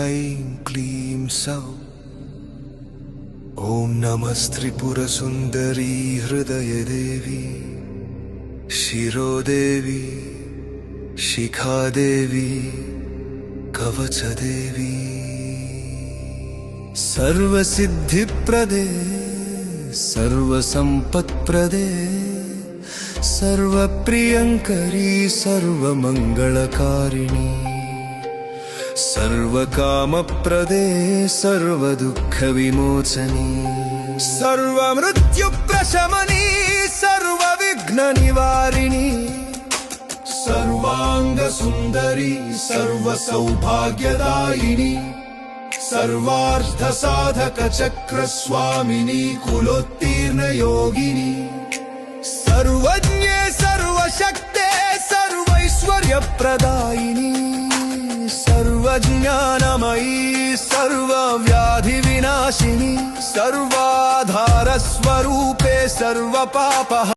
ऐं क्लीं सौः। ॐ नमस्त्रिपुरसुन्दरी हृदयदेवी शिरोदेवी शिखादेवी कवचदेवी। सर्वसिद्धिप्रदे सर्वसम्पत्प्रदे सर्वप्रियङ्करी सर्वमङ्गलकारिणी सर्वकामप्रदे सर्वदुःखविमोचनी सर्वमृत्युप्रशमनी सर्वविघ्ननिवारिणी सर्वाङ्गसुन्दरी सर्वसौभाग्यदायिनी सर्वार्थसाधकचक्रस्वामिनी कुलोत्तीर्णयोगिनी सर्वज्ञे सर्वशक्ते सर्वैश्वर्यप्रदायिनी सर्वज्ञानमयी सर्वव्याधिविनाशिनी सर्वाधारस्वरूपे सर्वपाप